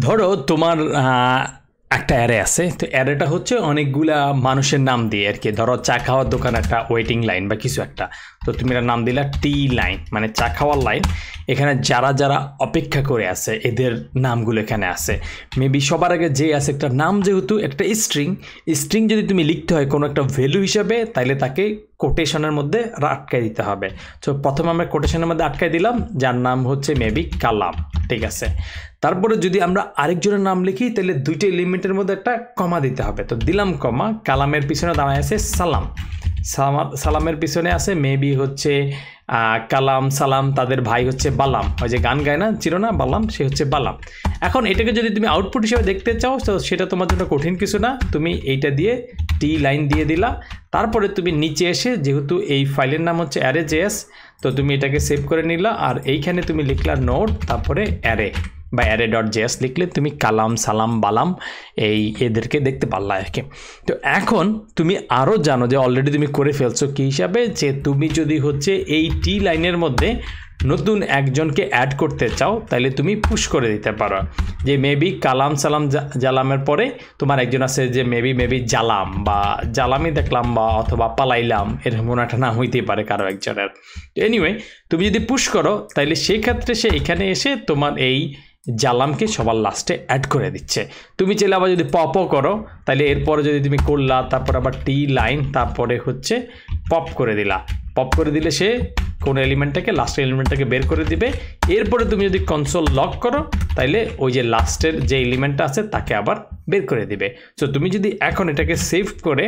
ধরো তোমার একটা অ্যারে আছে, তো অ্যারেটা হচ্ছে অনেকগুলা মানুষের নাম দিয়ে আর কি। ধরো চা খাওয়ার দোকান একটা ওয়েটিং লাইন বা কিছু একটা, তো তুমি একটা নাম দিলা টি লাইন, মানে চা খাওয়ার লাইন। এখানে যারা যারা অপেক্ষা করে আছে এদের নামগুলো এখানে আছে। মেবি সবার আগে যে আছে একটা নাম, যেহেতু একটা স্ট্রিং, স্ট্রিং যদি তুমি লিখতে হয় কোনো একটা ভ্যালু হিসাবে, তাহলে তাকে কোটেশনের মধ্যে আটকাই দিতে হবে। তো প্রথমে আমরা কোটেশনের মধ্যে আটকাই দিলাম যার নাম হচ্ছে মেবি কালাম, ঠিক আছে। তারপরে যদি আমরা আরেকজনের নাম লিখি তাহলে দুইটা এলিমেন্টের মধ্যে একটা কমা দিতে হবে, তো দিলাম কমা। কালামের পিছনে দাঁড়ায় আছে সালাম, সালামের পিছনে আছে মেবি হচ্ছে কালাম সালাম, তাদের ভাই হচ্ছে বালাম, ওই যে গান গায় না চিরো না বালাম, সে হচ্ছে বালাম। এখন এটাকে যদি তুমি আউটপুট হিসেবে দেখতে চাও তো সেটা তোমার জন্য কঠিন কিছু না, তুমি এইটা দিয়ে টি লাইন দিয়ে দিলা। তারপরে তুমি নিচে এসে, যেহেতু এই ফাইলের নাম হচ্ছে array.js, তো তুমি এটাকে সেভ করে নিলা, আর এইখানে তুমি লিখলা নোড, তারপরে অ্যারে বা array.js লিখলে তুমি কালাম সালাম বালাম এদেরকে দেখতে পারলা আর কি। তো এখন তুমি আরও জানো যে অলরেডি তুমি করে ফেলছো কি হিসাবে, যে তুমি যদি হচ্ছে এই টি লাইনের মধ্যে নতুন একজনকে অ্যাড করতে চাও তাহলে তুমি পুশ করে দিতে পারো, যে মেবি কালাম সালাম জালামের পরে তোমার একজন আছে যে মেবি জালাম বা জালামই দেখলাম বা অথবা পালাইলাম, এরকম একটা নাম হইতেই পারে কারো একজনের। এনিওয়ে তুমি যদি পুশ করো তাহলে সেই ক্ষেত্রে সে এখানে এসে তোমার এই জালামকে সবার লাস্টে অ্যাড করে দিচ্ছে। তুমি চাইলে আবার যদি পপও করো তাহলে এরপরে যদি তুমি করলা, তারপর আবার টি লাইন, তারপরে হচ্ছে পপ করে দিলা, পপ করে দিলে সে কোনো এলিমেন্টটাকে লাস্টের এলিমেন্টটাকে বের করে দিবে। এরপরে তুমি যদি কনসোল লক করো তাইলে ওই যে লাস্টের যে এলিমেন্টটা আছে তাকে আবার বের করে দিবে। সো তুমি যদি এখন এটাকে সেভ করে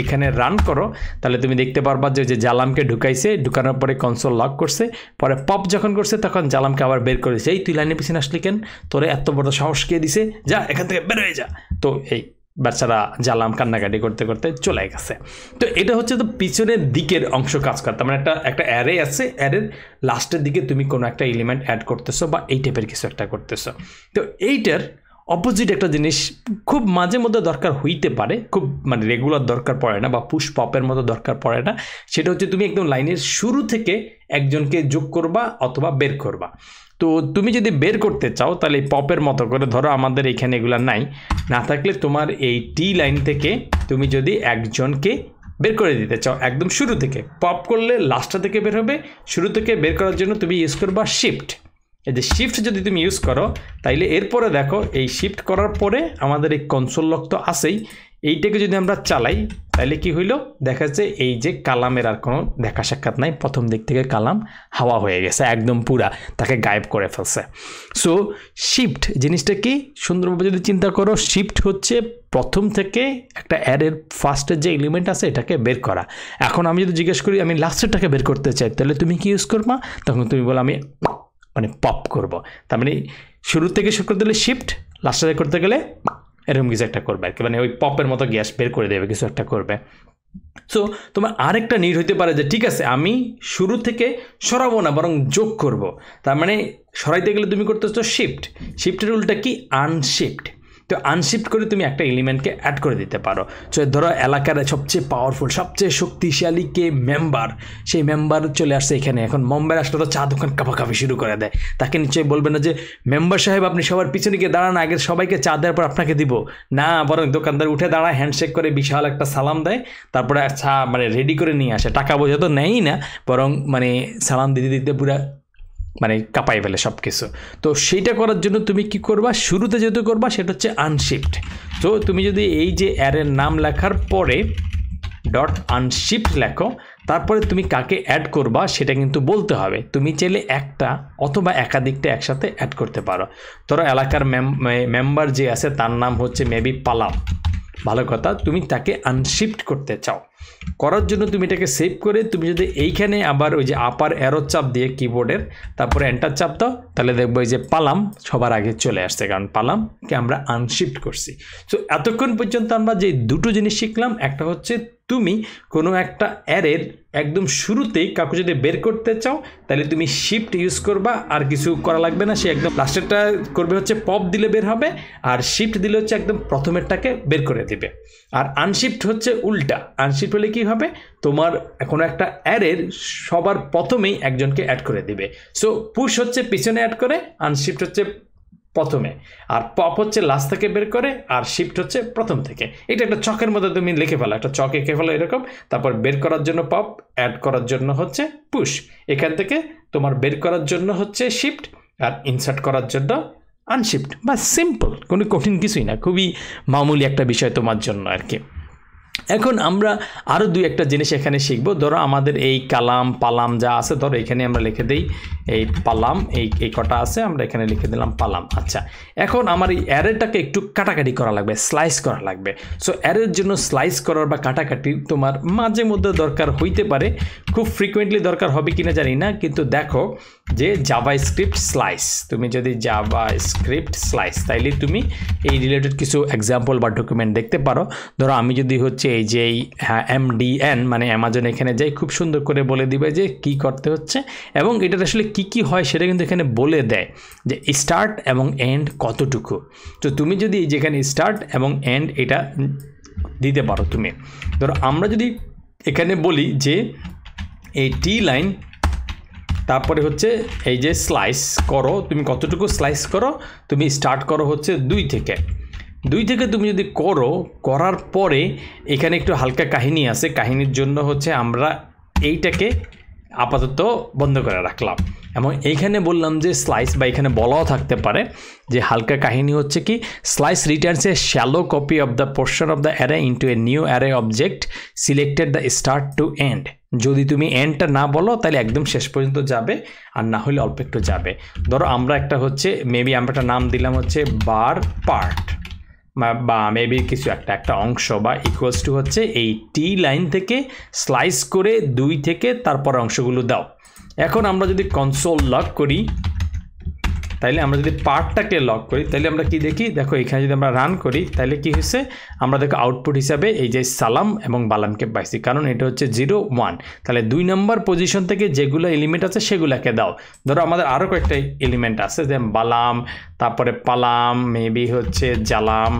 এখানে রান করো তাহলে তুমি দেখতে পারবা যে জালামকে ঢুকাইছে, ঢুকানোর পরে কনসোল লক করছে, পরে পপ যখন করছে তখন জালামকে আবার বের করেছে। এই তুই লাইনের পিছনে আসলি কেন, তোরে এত বড় সাহস কে দিছে, যা এখান থেকে বের হয়ে যা। তো এই বাচ্চারা জালাম কান্নাকাটি করতে করতে চলে গেছে। তো এটা হচ্ছে তো পিছনের দিকের অংশ কাজ করতে, মানে একটা অ্যারে আছে, অ্যারের লাস্টের দিকে তুমি কোনো একটা এলিমেন্ট অ্যাড করতেছো বা এই টাইপের কিছু একটা করতেছো। তো এইটার অপোজিট একটা জিনিস খুব মাঝে মধ্যে দরকার হইতে পারে, খুব মানে রেগুলার দরকার পড়ে না বা পুশ পপের মতো দরকার পড়ে না। সেটা হচ্ছে তুমি একদম লাইনের শুরু থেকে একজনকে যোগ করবা অথবা বের করবা। তো তুমি যদি বের করতে চাও তাহলে পপের মতো করে, ধরো আমাদের এখানে এগুলো নাই, না থাকলে তোমার এই টি লাইন থেকে তুমি যদি একজনকে বের করে দিতে চাও একদম শুরু থেকে, পপ করলে লাস্টটা থেকে বের হবে, শুরু থেকে বের করার জন্য তুমি ইউজ করবা শিফট। এই যে শিফট যদি তুমি ইউজ করো তাইলে এরপরে দেখো এই শিফট করার পরে আমাদের এই কনসোল লক তো আছেই, এইটাকে যদি আমরা চালাই তাহলে কি হইল, দেখা যাচ্ছে এই যে কালামের আর কোনো দেখা সাক্ষাৎ নাই, প্রথম দিক থেকে কালাম হাওয়া হয়ে গেছে, একদম পুরা তাকে গায়েব করে ফেলছে। সো শিফট জিনিসটা কি সুন্দরভাবে যদি চিন্তা করো, শিফট হচ্ছে প্রথম থেকে একটা অ্যারের ফার্স্টের যে এলিমেন্ট আছে এটাকে বের করা। এখন আমি যদি জিজ্ঞেস করি আমি লাস্টেরটাকে বের করতে চাই তাহলে তুমি কি ইউজ করবা, তখন তুমি বলো আমি মানে পপ করব। তার মানে শুরু থেকে শুরু করতে গেলে শিফট, লাস্টে করতে গেলে এরকম কিছু একটা করবে আর কি, মানে ওই পপের মতো গ্যাস বের করে দেবে, কিছু একটা করবে। সো তোমার আরেকটা নিড হইতে পারে যে ঠিক আছে আমি শুরু থেকে সরাবো না বরং যোগ করব। তার মানে সরাইতে গেলে তুমি করতেছো শিফট, শিফটের উল্টা কি আনশিফট। তো আনশিফট করে তুমি একটা এলিমেন্টকে অ্যাড করে দিতে পারো। সো ধরো এলাকার সবচেয়ে পাওয়ারফুল সবচেয়ে শক্তিশালী কে মেম্বার, সেই মেম্বার চলে আসছে এখানে। এখন মেম্বার আসলে তো চা দোকান কাঁপাকাঁপি শুরু করে দেয়, তাকে নিশ্চয়ই বলবে না যে মেম্বার সাহেব আপনি সবার পিছনে গিয়ে দাঁড়ান, আগে সবাইকে চা দেওয়ার পর আপনাকে দিব না, বরং দোকানদার উঠে দাঁড়ায়, হ্যান্ডশেক করে বিশাল একটা সালাম দেয়, তারপরে চা মানে রেডি করে নিয়ে আসে। টাকা বোঝা তো নেয়ই না, বরং মানে সালাম দিতে দিতে পুরা মানে কাঁপাই ফেলে সব কিছু। তো সেইটা করার জন্য তুমি কি করবা, শুরুতে যেহেতু করবা সেটা হচ্ছে আনশিফট। তো তুমি যদি এই যে অ্যারের নাম লেখার পরে ডট আনশিফট লেখো, তারপরে তুমি কাকে অ্যাড করবা সেটা কিন্তু বলতে হবে। তুমি চাইলে একটা অথবা একাধিকটা একসাথে অ্যাড করতে পারো। ধরো এলাকার মেম্বার যে আছে তার নাম হচ্ছে মেবি পালাম, ভালো কথা, তুমি তাকে আনশিফট করতে চাও। করার জন্য তুমি এটাকে সেভ করে তুমি যদি এইখানে আবার ওই যে আপার অ্যারো চাপ দিয়ে কিবোর্ডের, তারপরে এন্টার চাপ দাও, তাহলে দেখবো এই যে পালাম সবার আগে চলে আসছে, কারণ পালামকে আমরা আনশিফট করছি। সো এতক্ষণ পর্যন্ত আমরা যে দুটো জিনিস শিখলাম, একটা হচ্ছে তুমি কোনো একটা অ্যারের একদম শুরুতেই কাউকে যদি বের করতে চাও তাহলে তুমি শিফট ইউজ করবা, আর কিছু করা লাগবে না, সে একদম লাস্টেরটা করবে হচ্ছে পপ দিলে বের হবে, আর শিফট দিলে হচ্ছে একদম প্রথমেরটাকে বের করে দিবে। আর আনশিফট হচ্ছে উল্টা, আনশিফট হলে কি হবে, তোমার কোনো একটা অ্যারের সবার প্রথমেই একজনকে অ্যাড করে দিবে। সো পুশ হচ্ছে পিছনে অ্যাড করে, আনশিফট হচ্ছে প্রথমে, আর পপ হচ্ছে লাস্ট থেকে বের করে, আর শিফট হচ্ছে প্রথম থেকে। এটা একটা চকের মধ্যে তুমি লিখে ফেলো, একটা চক এঁকে ফেলো এরকম। তারপর বের করার জন্য পপ, অ্যাড করার জন্য হচ্ছে পুশ। এখান থেকে তোমার বের করার জন্য হচ্ছে শিফট, আর ইনসার্ট করার জন্য আনশিফট। বা সিম্পল, কোনো কঠিন কিছুই না, খুবই মামুলি একটা বিষয় তোমার জন্য আর কি। এখন আমরা আরও দুই একটা জিনিস এখানে শিখব। ধরো আমাদের এই কালাম পালাম যা আছে, ধরো এখানে আমরা লিখে দিই এই পালাম, এই কটা আছে, আমরা এখানে লিখে দিলাম পালাম। আচ্ছা, এখন আমার এই অ্যারেটাকে একটু কাটাকাটি করা লাগবে, স্লাইস করা লাগবে। সো অ্যারের জন্য স্লাইস করার বা কাটাকাটি তোমার মাঝে মধ্যে দরকার হইতে পারে, খুব ফ্রিকুয়েন্টলি দরকার হবে কিনা জানি না, কিন্তু দেখো যে জাভাস্ক্রিপ্ট স্লাইস, তুমি যদি জাভাস্ক্রিপ্ট স্লাইস, তাইলে তুমি এই রিলেটেড কিছু এক্সাম্পল বা ডকুমেন্ট দেখতে পারো। ধরো আমি যদি হচ্ছে এই যে MDN মানে অ্যামাজন এখানে যাই, খুব সুন্দর করে বলে দিবে যে কি করতে হচ্ছে, এবং এটার আসলে কি কি হয় সেটা কিন্তু এখানে বলে দেয় যে স্টার্ট এবং এন্ড কতটুকু। তো তুমি যদি যেখানে স্টার্ট এবং এন্ড এটা দিতে পারো তুমি। ধরো আমরা যদি এখানে বলি যে এই টি লাইন, তারপরে হচ্ছে এই যে স্লাইস করো, তুমি কতটুকু স্লাইস করো, তুমি স্টার্ট করো হচ্ছে 2 থেকে তুমি যদি করার পরে এখানে একটু হালকা কাহিনী আছে, কাহিনীর জন্য হচ্ছে আমরা এইটাকে আপাতত বন্ধ করে রাখলাম, এবং এইখানে বললাম যে স্লাইস, বা এখানে বলাও থাকতে পারে যে হালকা কাহিনী হচ্ছে কি, slice returns a shallow copy of the portion of the array into a new array object selected the start to end. যদি তুমি এন্ডটা না বলো তাহলে একদম শেষ পর্যন্ত যাবে, আর না হলে অল্প একটু যাবে। ধরো আমরা একটা হচ্ছে মেবি আমরা একটা নাম দিলাম হচ্ছে বার পার্ট, বা মেবি কিছু একটা অংশ, বা ইকুয়ালস টু হচ্ছে এই টি লাইন থেকে স্লাইস করে 2 থেকে তারপর অংশগুলো দাও। এখন আমরা যদি কনসোল লক করি, তাইলে আমরা যদি পার্টটাকে লক করি, তাহলে আমরা কি দেখি, দেখো এখানে যদি আমরা রান করি তাহলে কি হয়েছে, আমরা দেখো আউটপুট হিসাবে এই যে সালাম এবং বালামকে পাইছি, কারণ এটা হচ্ছে 0 1। তাহলে 2 নম্বর পজিশন থেকে যেগুলো এলিমেন্ট আছে সেগুলোকে দাও। ধরো আমাদের আরও কয়েকটা এলিমেন্ট আছে, যে বালাম, তারপরে পালাম, মেবি হচ্ছে জালাম,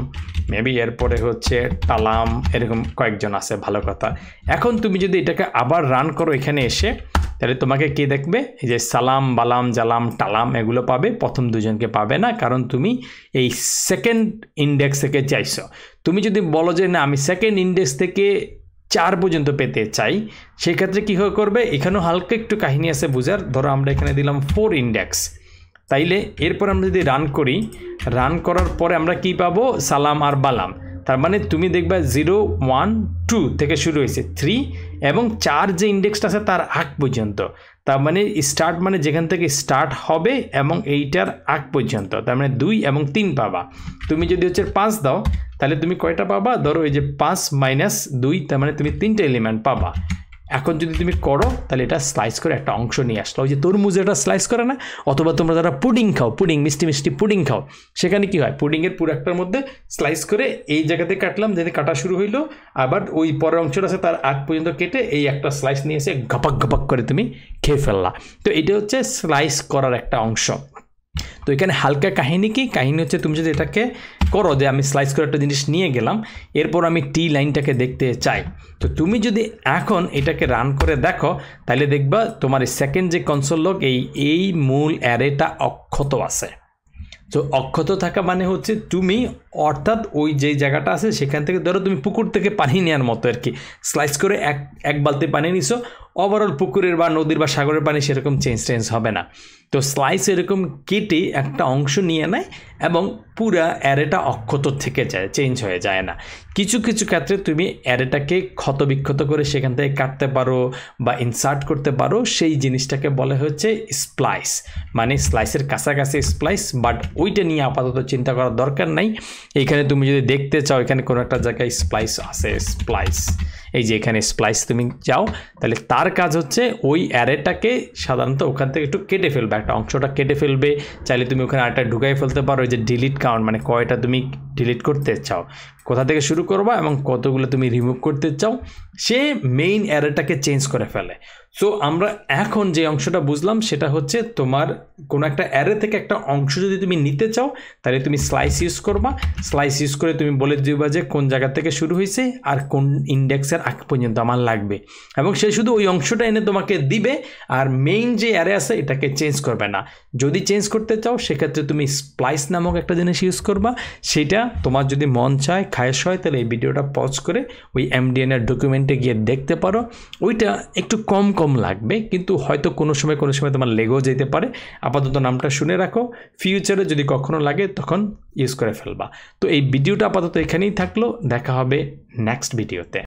মেবি এরপরে হচ্ছে টালাম, এরকম কয়েকজন আছে, ভালো কথা। এখন তুমি যদি এটাকে আবার রান করো এখানে এসে, তাহলে তোমাকে কি দেখবে, এই যে সালাম, বালাম, জালাম, টালাম এগুলো পাবে, প্রথম দুজনকে পাবে না, কারণ তুমি এই সেকেন্ড ইন্ডেক্স থেকে চাইছো। তুমি যদি বলো যে না আমি সেকেন্ড ইন্ডেক্স থেকে 4 পর্যন্ত পেতে চাই, সেক্ষেত্রে কী করবে, এখানেও হালকা একটু কাহিনী আছে বুঝার। ধরো আমরা এখানে দিলাম 4 ইন্ডেক্স, তাইলে এরপর আমরা যদি রান করি, রান করার পরে আমরা কি পাবো, সালাম আর বালাম। তার মানে তুমি দেখবা 0 1 2 থেকে শুরু হয়েছে 3 এবং 4 যে ইন্ডেক্সটা আছে তার আগ পর্যন্ত। তার মানে স্টার্ট মানে যেখান থেকে স্টার্ট হবে এবং এইটার আগ পর্যন্ত, তার মানে 2 এবং 3 পাবা। তুমি যদি হচ্ছে 5 দাও তাহলে তুমি কয়টা পাবা, ধরো এই যে 5 - 2, তার মানে তুমি 3টে এলিমেন্ট পাবা। এখন যদি তুমি করো তাহলে এটা স্লাইস করে একটা অংশ নিয়ে আসলো, ওই যে তরমুজ এটা স্লাইস করে না, অথবা তোমরা যারা পুডিং খাও, পুডিং মিষ্টি মিষ্টি পুডিং খাও, সেখানে কি হয়, পুডিংয়ের পুরো একটার মধ্যে স্লাইস করে এই জায়গাতে কাটলাম, যেতে কাটা শুরু হইলো, আবার ওই পরের অংশটা আছে তার আগ পর্যন্ত কেটে এই একটা স্লাইস নিয়ে এসে ঘপাক ঘপাক করে তুমি খেয়ে ফেললা। তো এটা হচ্ছে স্লাইস করার একটা অংশ। তো এখানে হালকা কাহিনী কি, কাহিনী হচ্ছে তুমি যদি এটাকে করো যে আমি স্লাইস করে একটা জিনিস নিয়ে গেলাম, এরপর আমি টি লাইনটাকে দেখতে চাই, তো তুমি যদি এখন এটাকে রান করে দেখো তাহলে দেখবা তোমার সেকেন্ড যে কনসোল লগ এই মূল অ্যারেটা অক্ষত আছে। তো অক্ষত থাকা মানে হচ্ছে তুমি অর্থাৎ ওই যে জায়গাটা আছে সেখান থেকে ধরো তুমি পুকুর থেকে পানি নেওয়ার মতো আর কি, স্লাইস করে এক বালতি পানি নিছো, ওভারঅল পুকুরের বা নদীর বা সাগরের পানি সেরকম চেঞ্জ হবে না। তো স্লাইস এরকম কেটে একটা অংশ নিয়ে নেয় এবং পুরা অ্যারেটা অক্ষত থেকে যায়, চেঞ্জ হয়ে যায় না। কিছু কিছু ক্ষেত্রে তুমি অ্যারেটাকে ক্ষতবিক্ষত করে সেখান থেকে কাটতে পারো বা ইনসার্ট করতে পারো, সেই জিনিসটাকে বলে হচ্ছে স্প্লাইস, মানে স্লাইসের কাছাকাছি স্প্লাইস, বাট ওইটা নিয়ে আপাতত চিন্তা করার দরকার নাই। এইখানে তুমি যদি দেখতে চাও এখানে কোনো একটা জায়গায় স্প্লাইস আছে, স্প্লাইস এই যে এখানে স্প্লাইস তুমি যাও, তাহলে তার কাজ হচ্ছে ওই অ্যারেটাকে সাধারণত ওখান থেকে একটু কেটে ফেলবে, একটা অংশটা কেটে ফেলবে। চাইলে তুমি ওখানে আরেকটা ঢুকাই ফেলতে পারো, ওই যে ডিলিট কাউন্ট মানে কয়টা তুমি ডিলিট করতে চাও, কোথা থেকে শুরু করবা এবং কতগুলো তুমি রিমুভ করতে চাও, সে মেইন অ্যারেটাকে চেঞ্জ করে ফেলে। সো আমরা এখন যে অংশটা বুঝলাম সেটা হচ্ছে তোমার কোনো একটা অ্যারে থেকে একটা অংশ যদি তুমি নিতে চাও তাহলে তুমি স্লাইস ইউজ করবা, স্লাইস ইউজ করে তুমি বলে দিবা যে কোন জায়গা থেকে শুরু হয়েছে আর কোন ইন্ডেক্সের আগ পর্যন্ত আমার লাগবে, এবং সে শুধু ওই অংশটা এনে তোমাকে দিবে আর মেইন যে অ্যারে আছে এটাকে চেঞ্জ করবে না। যদি চেঞ্জ করতে চাও সেক্ষেত্রে তুমি স্প্লাইস নামক একটা জিনিস ইউজ করবা, সেটা তোমার যদি মন চায় খায়েশ হয় তাহলে এই ভিডিওটা পজ করে ওই MDN এর ডকুমেন্টে গিয়ে দেখতে পারো। ওইটা একটু কম লাগবে কিন্তু হয়তো কোনো সময় তোমার লেগেও যেতে পারে। আপাতত নামটা শুনে রাখো, ফিউচারে যদি কখনো লাগে তখন ইউজ করে ফেলবা। তো এই ভিডিওটা আপাতত এখানেই থাকলো, দেখা হবে নেক্সট ভিডিওতে।